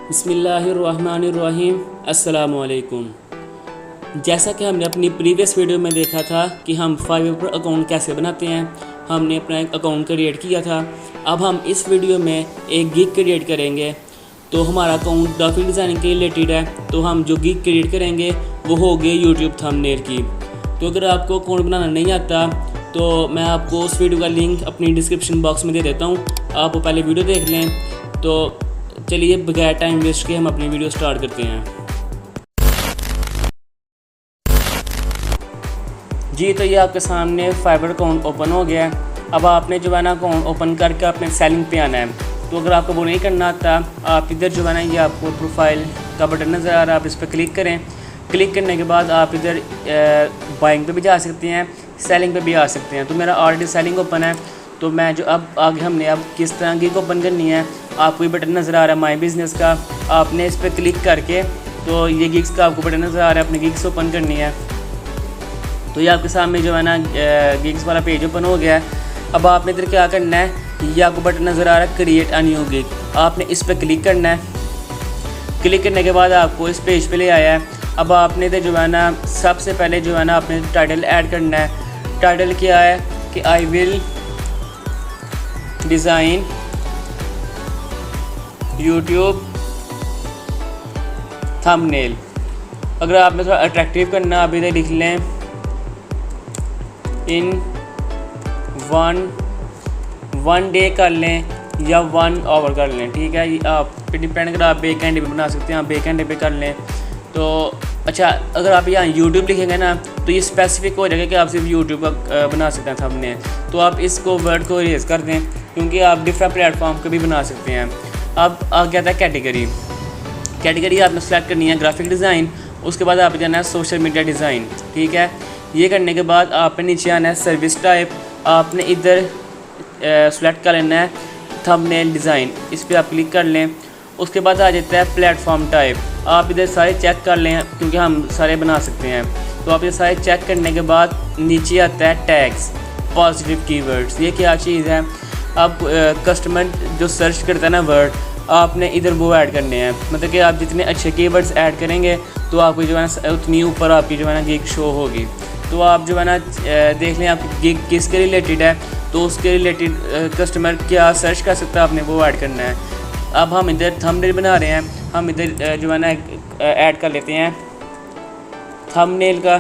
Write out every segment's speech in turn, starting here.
बिस्मिल्लाहिर्रहमानिर्रहीम। अस्सलामुअलैकुम। जैसा कि हमने अपनी प्रीवियस वीडियो में देखा था कि हम फाइवर पर अकाउंट कैसे बनाते हैं, हमने अपना एक अकाउंट क्रिएट किया था। अब हम इस वीडियो में एक गिग क्रिएट करेंगे। तो हमारा अकाउंट ग्राफिक डिज़ाइनिंग के रिलेटेड है, तो हम जो गिग क्रिएट करेंगे वो होगी यूट्यूब थंबनेल की। तो अगर आपको अकाउंट बनाना नहीं आता तो मैं आपको उस वीडियो का लिंक अपनी डिस्क्रिप्शन बॉक्स में दे देता हूँ, आप वो पहले वीडियो देख लें। तो चलिए बगैर टाइम वेस्ट के हम अपनी वीडियो स्टार्ट करते हैं। जी, तो ये आपके सामने फाइबर अकाउंट ओपन हो गया है। अब आपने जो है ना अकाउंट ओपन करके अपने सेलिंग पे आना है। तो अगर आपको वो नहीं करना आता, आप इधर जो है ना ये आपको प्रोफाइल का बटन नज़र आ रहा है, आप इस पर क्लिक करें। क्लिक करने के बाद आप इधर बाइंग पे भी जा सकते हैं, सेलिंग पे भी आ सकते हैं। तो मेरा ऑलरेडी सेलिंग ओपन है, तो मैं जो अब आगे हमने अब किस तरह गिग ओपन करनी है, आपको ये बटन नज़र आ रहा है माई बिज़नेस का, आपने इस पर क्लिक करके तो ये गिग्स का आपको बटन नज़र आ रहा है, अपनी गिग्स ओपन करनी है। तो ये आपके सामने जो है ना गिग्स वाला पेज ओपन हो गया है। अब आपने इधर क्या करना है, ये आपको बटन नज़र आ रहा है क्रिएट अ न्यू गिग, आपने इस पर क्लिक करना है। क्लिक करने के बाद आपको इस पेज पे ले आया है। अब आपने इधर जो है ना सबसे पहले जो है ना आपने टाइटल ऐड करना है। टाइटल क्या है कि I will design YouTube thumbnail. अगर आपने थोड़ा अट्रैक्टिव करना, आप इधर लिख लें इन वन डे कर लें या 1 आवर कर लें, ठीक है। ये आप पे डिपेंड कर, आप एक घंटे पे बना सकते हैं, आप एक घंटे पे कर लें। तो अच्छा, अगर आप यहाँ यूट्यूब लिखेंगे ना तो ये स्पेसिफिक हो जाएगा कि आप सिर्फ यूट्यूब का बना सकते हैं थंबनेल। तो आप इसको वर्ड को इरेज कर दें, क्योंकि आप डिफरेंट प्लेटफॉर्म के भी बना सकते हैं। अब आ गया था कैटेगरी। कैटेगरी आपने सेलेक्ट करनी है ग्राफिक डिज़ाइन, उसके बाद आप जाना है सोशल मीडिया डिज़ाइन, ठीक है। ये करने के बाद आपने नीचे आना है सर्विस टाइप, आपने इधर सेलेक्ट कर लेना है थंबनेल डिज़ाइन, इस पर आप क्लिक कर लें। उसके बाद आ जाता है प्लेटफॉर्म टाइप, आप इधर सारे चेक कर लें क्योंकि हम सारे बना सकते हैं। तो आप ये सारे चेक करने के बाद नीचे आता है टैग्स, पॉजिटिव कीवर्ड्स। ये क्या चीज़ है, अब कस्टमर जो सर्च करता है ना वर्ड, आपने इधर वो ऐड करने हैं। मतलब कि आप जितने अच्छे कीवर्ड्स ऐड करेंगे तो आपको जो है ना उतनी ऊपर आपकी जो है ना गिग शो होगी। तो आप जो है ना देख लें आपकी गिग किसके रिलेटेड है, तो उसके रिलेटेड कस्टमर क्या सर्च कर सकता है, आपने वो ऐड करना है। अब हम इधर थंबनेल बना रहे हैं, हम इधर जो है ना ऐड कर लेते हैं थंबनेल का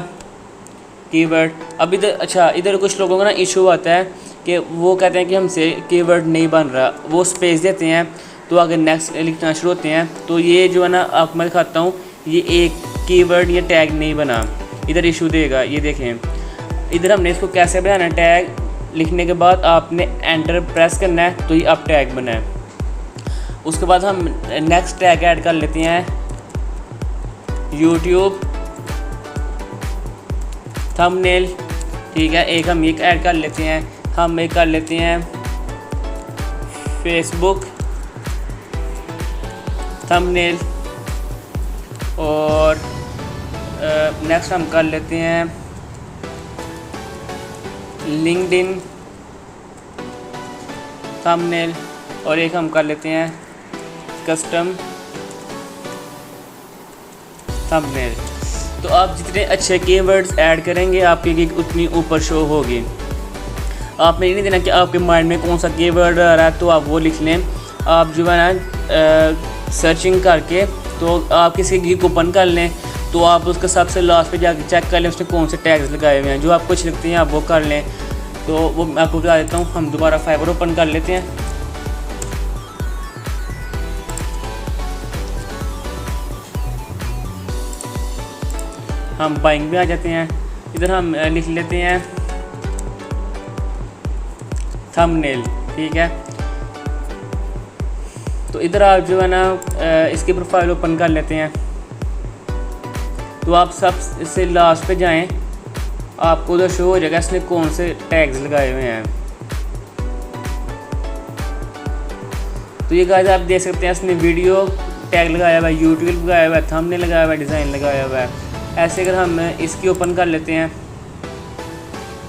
कीवर्ड। अब इधर अच्छा, इधर कुछ लोगों का ना इशू आता है कि वो कहते हैं कि हमसे कीवर्ड नहीं बन रहा, वो स्पेस देते हैं तो अगर नेक्स्ट लिखना शुरू होते हैं। तो ये जो है ना आपको मैं दिखाता हूँ, ये एक कीवर्ड या टैग नहीं बना, इधर इशू देगा। ये देखें इधर हमने इसको कैसे बनाना है, टैग लिखने के बाद आपने एंटर प्रेस करना है, तो ये अब टैग बना है। उसके बाद हम नेक्स्ट टैग ऐड कर लेते हैं यूट्यूब थंबनेल, ठीक है। एक हम एक ऐड कर लेते हैं, हम एक कर लेते हैं फेसबुक थंबनेल, और नेक्स्ट हम कर लेते हैं लिंक्डइन थंबनेल, और एक हम कर लेते हैं कस्टम थंबनेल। तो आप जितने अच्छे कीवर्ड्स ऐड करेंगे आपकी गिग उतनी ऊपर शो होगी। आपने ये नहीं देना कि आपके माइंड में कौन सा कीवर्ड आ रहा है तो आप वो लिख लें। आप जो है ना सर्चिंग करके तो आप किसी गिग ओपन कर लें, तो आप उसका सबसे लास्ट पे जाकर चेक कर लें उसने कौन से टैग्स लगाए हुए हैं, जो आपको अच्छे लगते हैं आप वो कर लें। तो वो मैं आपको बता देता हूँ, हम दोबारा फाइबर ओपन कर लेते हैं। हम बाइंग में आ जाते हैं, इधर हम लिख लेते हैं थंबनेल, ठीक है। तो इधर आप जो है ना इसकी प्रोफाइल ओपन कर लेते हैं। तो आप सबसे लास्ट पे जाएं, आपको उधर शो हो जाएगा इसने कौन से टैग्स लगाए हुए हैं। तो ये गाइस आप देख सकते हैं इसने वीडियो टैग लगाया हुआ है, यूट्यूब लगाया हुआ है, थंबनेल लगाया हुआ है, डिज़ाइन लगाया हुआ है। ऐसे अगर हम इसकी ओपन कर लेते हैं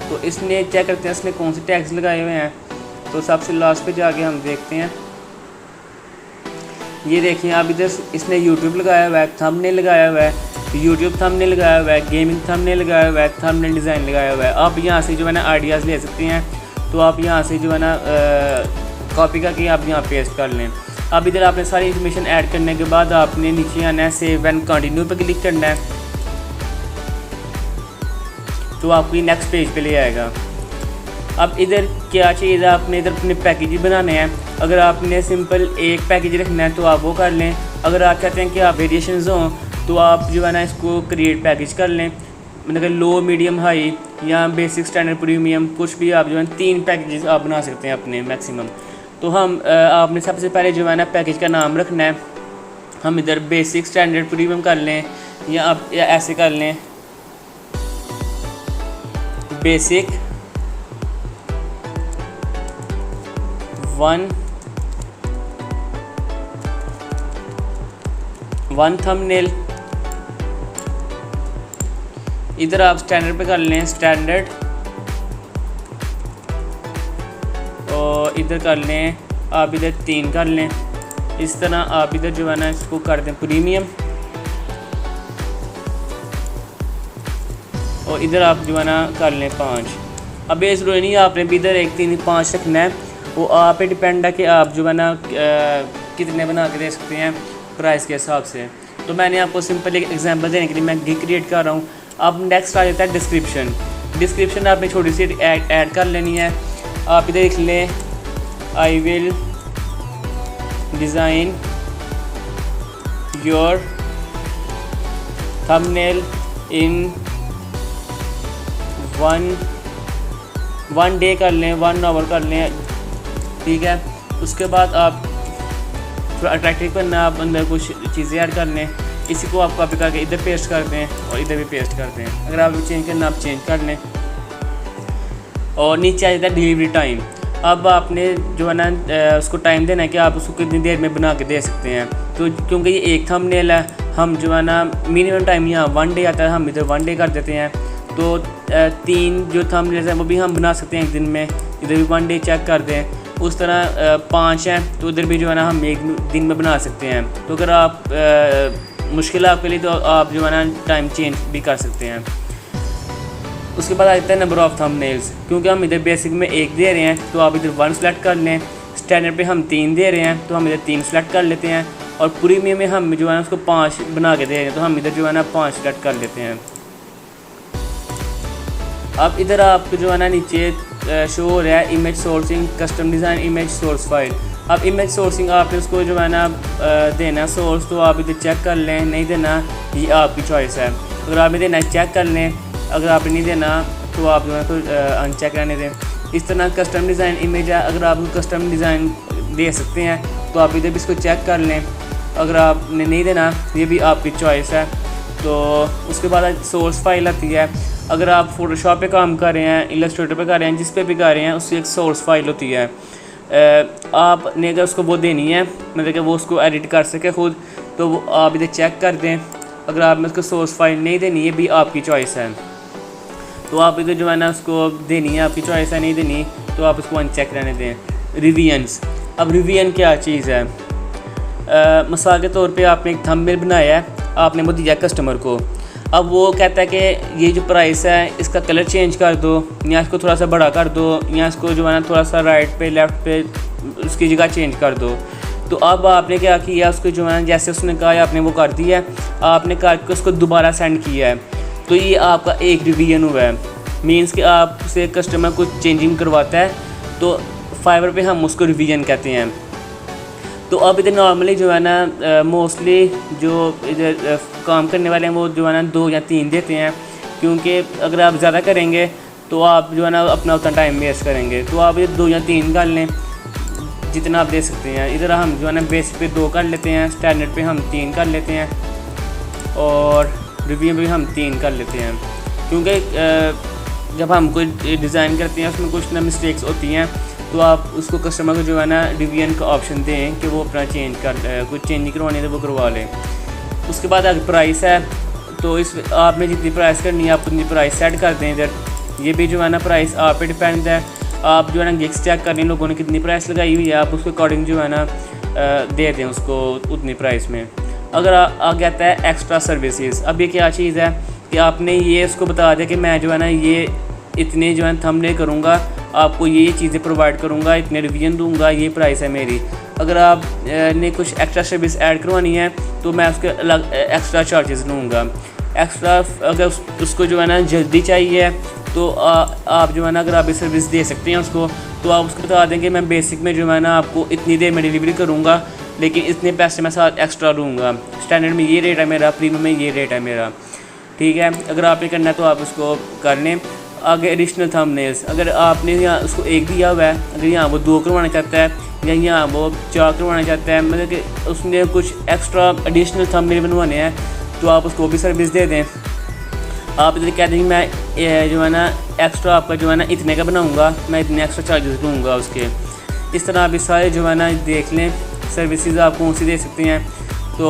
तो इसने चेक करते हैं इसने कौन से टैग्स लगाए हुए हैं। तो सबसे लास्ट पे जाके हम देखते हैं ये देखिए आप इधर इसने यूट्यूब लगाया हुआ है, थंबनेल लगाया हुआ है, यूट्यूब थंबनेल लगाया हुआ है, गेमिंग थंबनेल लगाया हुआ है, थंबनेल डिज़ाइन लगाया हुआ है। आप यहाँ से जो है ना आइडियाज़ ले सकते हैं। तो आप यहाँ से जो है ना कॉपी करके आप यहाँ पेस्ट कर लें। अब इधर आपने सारी इन्फॉर्मेशन ऐड करने के बाद आपने नीचे आना है, सेव एंड कंटिन्यू पे क्लिक करना है, तो आपको ये नेक्स्ट पेज पे ले आएगा। अब इधर क्या चाहिए, आपने इधर अपने पैकेज बनाने हैं। अगर आपने सिंपल एक पैकेज रखना है तो आप वो कर लें। अगर आप चाहते हैं कि आप वेरिएशंस हों तो आप जो है ना इसको क्रिएट पैकेज कर लें, मतलब लो, मीडियम, हाई या बेसिक, स्टैंडर्ड, प्रीमियम, कुछ भी आप जो है 3 पैकेजेस आप बना सकते हैं अपने मैक्सिमम। तो हम आपने सबसे पहले जो है ना पैकेज का नाम रखना है। हम इधर बेसिक, स्टैंडर्ड, प्रीमियम कर लें, या आप या ऐसे कर लें, बेसिक 1 थंबनेल। इधर आप स्टैंडर्ड पे कर लें, स्टैंडर्ड, और इधर कर लें आप इधर 3 कर लें। इस तरह आप इधर जो है ना इसको कर दें प्रीमियम, और इधर आप जो है ना कर लें 5। अब ये ज़रूरी नहीं आपने भी इधर 1, 3, 5 रखना है, वो आप पे डिपेंड है कि आप जो है ना कितने बना के दे सकते हैं प्राइस के हिसाब से। तो मैंने आपको सिंपल एक एग्जांपल देने के लिए मैं गिग क्रिएट कर रहा हूँ। अब नेक्स्ट आ जाता है डिस्क्रिप्शन। डिस्क्रिप्शन आपने छोटी सी ऐड कर लेनी है। आप इधर लिख लें, I will design your thumbnail in one day कर लें, 1 आवर कर लें, ठीक है। उसके बाद आप थोड़ा अट्रैक्टिव करना, आप अंदर कुछ चीज़ें ऐड कर लें। इसी को आप कॉपी करके इधर पेस्ट कर दें और इधर भी पेस्ट कर दें। अगर आप चेंज करना आप चेंज कर लें। और नीचे आ जाता है डिलीवरी टाइम। अब आपने जो है ना उसको टाइम देना है कि आप उसको कितनी देर में बना के दे सकते हैं। तो क्योंकि ये एक थंबनेल है, हम जो है ना मिनिमम टाइम यहाँ 1 डे आता है, हम इधर 1 डे कर देते हैं। तो 3 जो थंबनेल्स हैं वो भी हम बना सकते हैं एक दिन में, इधर भी 1 डे चेक कर दें। उस तरह 5 हैं तो उधर भी जो है ना हम एक दिन में बना सकते हैं। तो अगर आप मुश्किल है आपके लिए तो आप जो है ना टाइम चेंज भी कर सकते हैं। उसके बाद आ जाता है नंबर ऑफ़ थंबनेल्स। क्योंकि हम इधर बेसिक में 1 दे रहे हैं तो आप इधर 1 सेलेक्ट कर लें। स्टैंडर्ड पे हम 3 दे रहे हैं तो हम इधर 3 सेलेक्ट कर लेते हैं। और प्रीमियम में हम जो है ना उसको 5 बना के दे रहे हैं तो हम इधर जो है ना 5 सेलेक्ट कर लेते हैं। अब इधर आपको जो है ना नीचे शो हो रहा है image sourcing, custom design, image source file. अब इमेज सोर्सिंग आपने उसको जो है ना देना सोर्स, तो आप इधर चेक कर लें, नहीं देना ये आपकी चॉइस है। अगर आपने देना चेक कर लें, अगर आपने नहीं देना तो आप जो है तो अनचेक रहने दें। इस तरह कस्टम डिज़ाइन इमेज है, अगर आप कस्टम डिज़ाइन दे सकते हैं तो आप इधर भी इसको चेक कर लें। अगर आपने नहीं देना ये भी आपकी चॉइस है। तो उसके बाद सोर्स फाइल आती है। अगर आप फोटोशॉप पे काम कर रहे हैं, इलस्ट्रेटर पे कर रहे हैं, जिस पे भी कर रहे हैं, उसकी एक सोर्स फाइल होती है। आपने अगर उसको वो देनी है, मतलब कि वो उसको एडिट कर सके खुद, तो वो आप इधर चेक कर दें। अगर आपने उसको सोर्स फाइल नहीं देनी, ये भी आपकी चॉइस है। तो आप इधर जो है ना उसको देनी है, आपकी चॉइस है, नहीं देनी तो आप उसको अनचेक रहने दें। रिविजन्स। अब रिविजन क्या चीज़ है? मिसाल के तौर पे आपने एक थंबनेल बनाया है, आपने वो दिया कस्टमर को। अब वो कहता है कि ये जो प्राइस है इसका कलर चेंज कर दो, या इसको थोड़ा सा बड़ा कर दो, या इसको जो है ना थोड़ा सा राइट पे लेफ़्ट पे उसकी जगह चेंज कर दो। तो अब आपने क्या किया, उसको जो है जैसे उसने कहा आपने वो कर दिया, आपने करके उसको दोबारा सेंड किया है। तो ये आपका एक रिवीजन हुआ है। मीन्स कि आपसे कस्टमर कुछ चेंजिंग करवाता है तो फाइवर पे हम उसको रिवीजन कहते हैं। तो अब इधर नॉर्मली जो है ना मोस्टली जो इधर काम करने वाले हैं वो जो है ना 2 या 3 देते हैं, क्योंकि अगर आप ज़्यादा करेंगे तो आप जो है ना अपना उतना टाइम वेस्ट करेंगे। तो आप ये 2 या 3 कर लें जितना आप दे सकते हैं। इधर हम जो है ना बेसिक पे 2 कर लेते हैं, स्टैंडर्ड पे हम 3 कर लेते हैं, और रिव्यू में भी हम 3 कर लेते हैं। क्योंकि जब हम कोई डिज़ाइन करते हैं उसमें कुछ ना मिस्टेक्स होती हैं, तो आप उसको कस्टमर को जो है ना रिवीजन का ऑप्शन दें कि वो अपना चेंज कर कुछ चेंज करवाने तो वो करवा लें। उसके बाद अगर प्राइस है तो इस आपने जितनी प्राइस करनी है आप उतनी प्राइस सेट कर दें। इधर ये भी जो है ना प्राइस आप पे डिपेंड है। आप जो है ना गिग्स चेक कर लें लोगों ने कितनी प्राइस लगाई हुई है, आप उसके अकॉर्डिंग जो है ना दे दें उसको उतनी प्राइस में। अगर आगे आता है एक्स्ट्रा सर्विसेज। अब ये क्या चीज़ है कि आपने ये उसको बता दिया कि मैं जो है ना ये इतने जो है थंबनेल करूँगा, आपको ये चीज़ें प्रोवाइड करूँगा, इतने रिवीजन दूँगा, ये प्राइस है मेरी। अगर आप ने कुछ एक्स्ट्रा सर्विस ऐड करवानी है तो मैं उसके अलग एक्स्ट्रा चार्जेस लूँगा। एक्स्ट्रा अगर उसको जो है ना जल्दी चाहिए तो आप जो है ना अगर आप ये सर्विस दे सकते हैं उसको, तो आप उसको बता दें कि मैं बेसिक में जो है ना आपको इतनी देर में डिलीवरी करूँगा, लेकिन इतने पैसे मैं साथ एक्स्ट्रा लूँगा। स्टैंडर्ड में ये रेट है मेरा, प्रीमियम में ये रेट है मेरा, ठीक है। अगर आपने करना है तो आप उसको कर लें। आगे एडिशनल थंबनेल्स, अगर आपने यहाँ उसको एक दिया हुआ है, अगर यहाँ वो 2 करवाना चाहता है या यहाँ वो 4 करवाना चाहता है, मतलब कि उसने कुछ एक्स्ट्रा एडिशनल थंबनेल बनवाने हैं, तो आप उसको भी सर्विस दे दें। आप इधर कह देंगे मैं जो है ना एक्स्ट्रा आपका जो है ना इतने का बनाऊँगा, मैं इतने एक्स्ट्रा चार्जेस लूँगा उसके। इस तरह आप इस सारे जो है ना देख लें सर्विसेज आप कौन सी दे सकते हैं। तो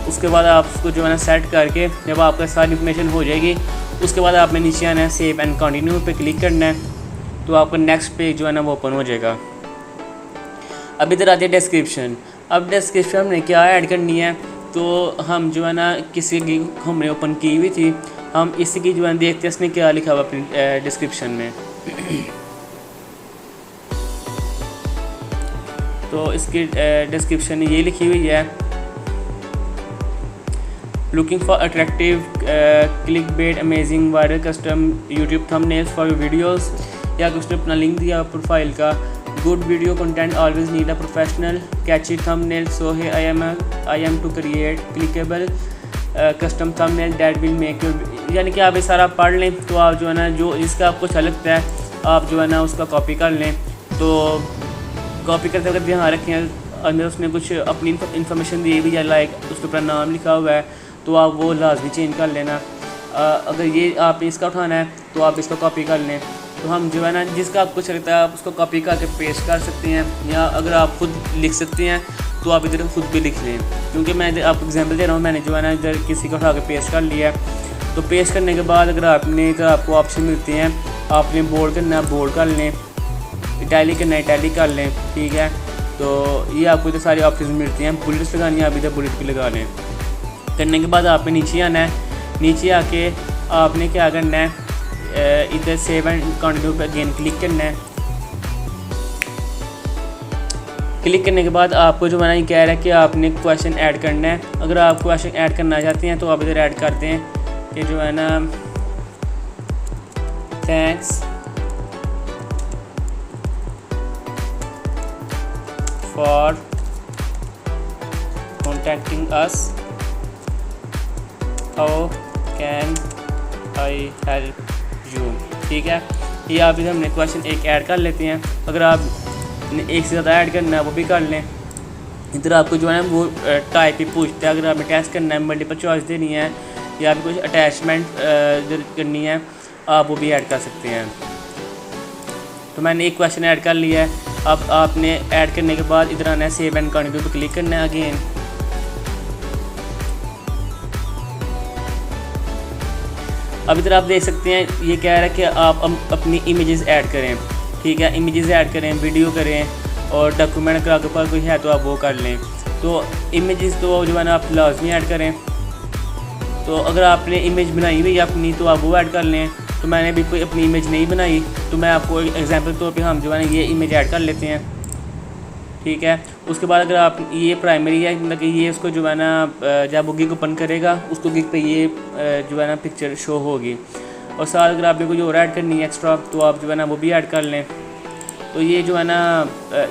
उसके बाद आप उसको जो है ना सेट करके जब आपका सारी इन्फॉर्मेशन हो जाएगी, उसके बाद आपने नीचे आना है सेव एंड कंटिन्यू पे क्लिक करना है, तो आपका नेक्स्ट पेज जो है ना वो ओपन हो जाएगा। अब इधर आती है डिस्क्रिप्शन। अब डिस्क्रिप्शन हमने क्या ऐड करनी है, तो हम जो है ना किसी की हमने ओपन की हुई थी, हम इसी की जो है देखते हैं इसने क्या लिखा हुआ अपनी डिस्क्रिप्शन में। तो इसकी डिस्क्रिप्शन ये लिखी हुई है, looking for attractive click bait amazing viral custom YouTube thumbnails for your videos, या उसने अपना लिंक दिया प्रोफाइल का। Good video content always need a professional catchy thumbnail, so hey I am to create clickable custom thumbnail that will make your, यानी कि आप ये सारा पढ़ लें, तो आप जो है ना जो इसका आपको अच्छा लगता है आप जो है ना उसका कॉपी कर लें। तो कॉपी करते वक्त ध्यान रखें अंदर उसने कुछ अपनी इन्फॉर्मेशन दी हुई है, लाइक उसके ऊपर नाम लिखा हुआ है, तो आप वो लाजमी चेंज कर लेना। अगर ये आपने इसका उठाना है तो आप इसको कॉपी कर लें। तो हम जो है ना जिसका आपको अच्छा लगता है आप उसको कॉपी करके पेस्ट कर सकते हैं, या अगर आप खुद लिख सकते हैं तो आप इधर खुद भी लिख लें। क्योंकि मैं आपको एग्जांपल दे रहा हूँ, मैंने जो है ना इधर किसी को उठा के पेस्ट कर लिया। तो पेस्ट करने के बाद अगर आपने इधर आपको ऑप्शन मिलते हैं, आपने बोल्ड करना है बोल्ड कर लें, इटैलिक करना है इटैलिक कर लें, ठीक है। तो ये आपको इधर सारी ऑप्शन मिलती हैं। बुलेट्स लगानी है आप इधर बुलेट भी लगा लें। करने के बाद आपने नीचे आना है, नीचे आके आपने क्या करना है इधर सेव एंड कंटिन्यू पे अगेन क्लिक करना है। क्लिक करने के बाद आपको जो है ना ये कह रहा है कि आपने क्वेश्चन ऐड करना है। अगर आप क्वेश्चन ऐड करना चाहते हैं तो आप इधर ऐड करते हैं कि जो है ना thanks for contacting us, how can I help you, ठीक है। ये आप इधर हमने क्वेश्चन एक ऐड कर लेते हैं। अगर आप एक से ज़्यादा ऐड करना है वो भी कर लें। इधर आपको जो है वो टाइप ही पूछता है, अगर आपने टेस्ट करना है, मल्टीपल चॉइस देनी है, या फिर कुछ अटैचमेंट करनी है आप वो भी ऐड कर सकते हैं। तो मैंने एक क्वेश्चन ऐड कर लिया है। अब आपने ऐड करने के बाद इधर आना है सेव एंड कंटिन्यू पे क्लिक करना है अगेन। अब इधर आप देख सकते हैं ये कह रहा है कि आप अपनी इमेजेस ऐड करें, ठीक है। इमेजेस ऐड करें, वीडियो करें, और डॉक्यूमेंट अगर आपके पास कोई है तो आप वो कर लें। तो इमेजेस तो जो है ना आप लाजमी ऐड करें। तो अगर आपने इमेज बनाई हुई है अपनी तो आप वो ऐड कर लें। तो मैंने भी कोई अपनी इमेज नहीं बनाई, तो मैं आपको एग्जांपल तौर पे हम जो है ना ये इमेज ऐड कर लेते हैं, ठीक है। उसके बाद अगर आप ये प्राइमरी है, मतलब कि ये उसको जो है ना जब वो गिग ओपन करेगा उसको गिग पे ये जो है ना पिक्चर शो होगी। और साथ अगर आपने कोई और ऐड करनी है एक्स्ट्रा तो आप जो है ना वो भी ऐड कर लें। तो ये जो है ना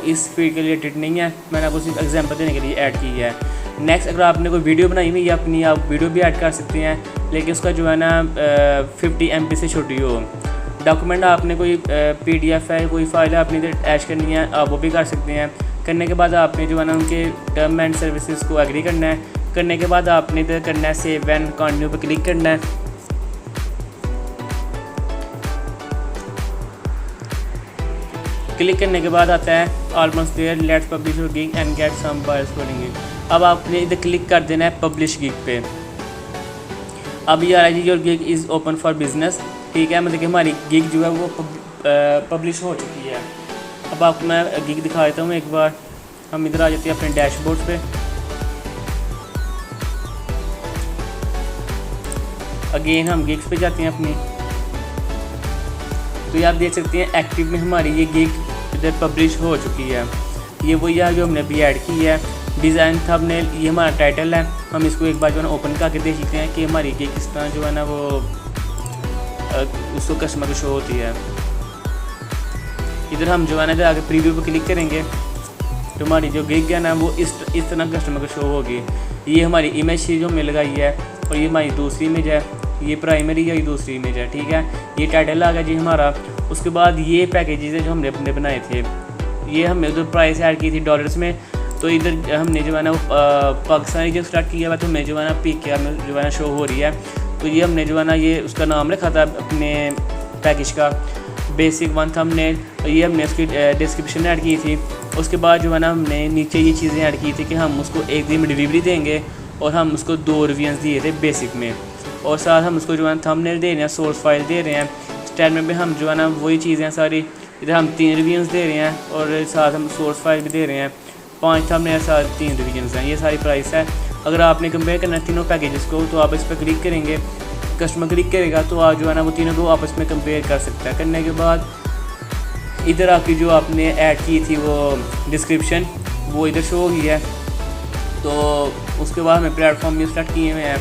इस फील्ड के रिलेटेड नहीं है, मैंने आपको सिर्फ एग्जांपल देने के लिए ऐड की है। नेक्स्ट अगर आपने कोई वीडियो बनाई हुई है अपनी, आप वीडियो भी ऐड कर सकते हैं, लेकिन उसका जो है ना 50 MB से छोटी हो। डॉक्यूमेंट आपने कोई PDF है, कोई फाइल है आपने इधर ऐड करनी है, आप वो भी कर सकते हैं। करने के बाद आपने जो है ना उनके टर्म एंड सर्विसेज को एग्री करना है। करने के बाद आपने इधर करना है सेव एंड कंटिन्यू पे क्लिक करना है। क्लिक करने के बाद आता है almost there, let's publish your gig and get some buyers following it. अब आपने इधर क्लिक कर देना है पब्लिश गिग पे। अब ये आ रहा है your gig is open for business, ठीक है। मतलब कि हमारी गिग जो है वो पब्लिश हो चुकी है। अब आपको मैं गिग दिखा देता हूँ एक बार। हम इधर आ जाते हैं अपने डैशबोर्ड पे। अगेन हम गिग्स पे जाते हैं अपनी। तो ये आप देख सकते हैं एक्टिव में हमारी ये गिग इधर पब्लिश हो चुकी है। ये वही है जो हमने अभी ऐड की है। डिज़ाइन थंबनेल ये हमारा टाइटल है। हम इसको एक बार जो है ना ओपन करके देख सकते हैं कि हमारी गिग किस तरह जो है ना वो उसको कस्टमर को शो होती है। इधर हम जो है ना इधर आगे प्रीव्यू पर क्लिक करेंगे तो हमारी जो गिग है ना वो इस तरह कस्टमर को शो होगी। ये हमारी इमेज थी जो हमने लगाई है और ये हमारी दूसरी इमेज है। ये प्राइमरी है, ये दूसरी इमेज है, ठीक है। ये टाइटल आ गया जी हमारा। उसके बाद ये पैकेजेस है जो हमने अपने बनाए थे। ये हमने उधर प्राइस ऐड की थी डॉलर्स में, तो इधर हमने जो है ना पाकिस्तानी जो स्टार्ट किया हुआ तो हमें जो है ना PK में जो है ना शो हो रही है। तो ये हमने जो है ना ये उसका नाम रखा था अपने पैकेज का बेसिक वन थंबनेल। तो ये हमने उसकी डिस्क्रिप्शन ऐड की थी। उसके बाद जो है ना हमने नीचे ये चीज़ें ऐड की थी कि हम उसको एक दिन में डिलीवरी देंगे और हम उसको 2 रिव्यूज़ दिए थे बेसिक में, और साथ हम उसको जो है थंबनेल दे रहे हैं, सोर्स फाइल दे रहे हैं। स्टैंडर्ड में हम जो है ना वही चीज़ें सारी इधर हम 3 रिव्यूज़ दे रहे हैं और साथ हम सोर्स फाइल भी दे रहे हैं। 5 थंबनेल साथ 3 रिव्यूज़ हैं। ये सारी प्राइस है। अगर आपने कंपेयर करना है तीनों पैकेजेस को तो आप इस पर क्लिक करेंगे, कस्टमर क्लिक करेगा तो आप जो है ना वो तीनों को आपस में कंपेयर कर सकता है। करने के बाद इधर आपकी जो आपने ऐड की थी वो डिस्क्रिप्शन वो इधर शो होगी है। तो उसके बाद हमें प्लेटफॉर्म भी स्टार्ट किए हुए हैं।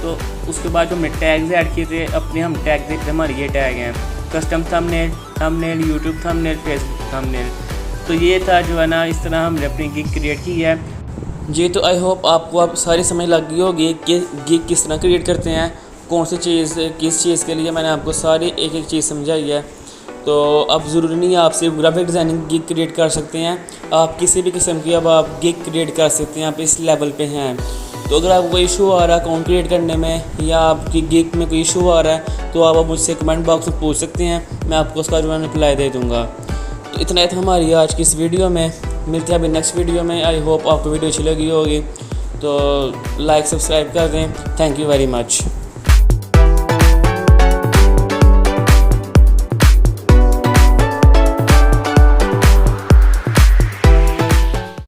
तो उसके बाद जो हमने टैग्स ऐड किए थे अपने, हम टैग देखते हमारे ये टैग हैं custom thumbnail, YouTube thumbnail, Facebook thumbnail. तो ये था जो है ना इस तरह हमने अपनी गिग क्रिएट की है जी। तो आई होप आपको अब सारी समझ लग गई होगी कि गिग किस तरह क्रिएट करते हैं, कौन सी चीज़ किस चीज़ के लिए। मैंने आपको सारी एक एक चीज़ समझाई है। तो अब ज़रूरी नहीं है आप सिर्फ ग्राफिक डिज़ाइनिंग गिग क्रिएट कर सकते हैं, आप किसी भी किस्म की अब आप गिग क्रिएट कर सकते हैं। आप इस लेवल पे हैं। तो अगर आपको कोई इशू आ रहा है अकाउंट क्रिएट करने में या आपकी गिग में कोई इशू आ रहा है तो आप मुझसे कमेंट बॉक्स में पूछ सकते हैं, मैं आपको उसका जो है रिप्लाई दे दूँगा। तो इतना ही था हमारी आज की इस वीडियो में। मिलते हैं अभी नेक्स्ट वीडियो में। आई होप आपको वीडियो अच्छी लगी होगी। तो लाइक सब्सक्राइब कर दें। Thank you very much.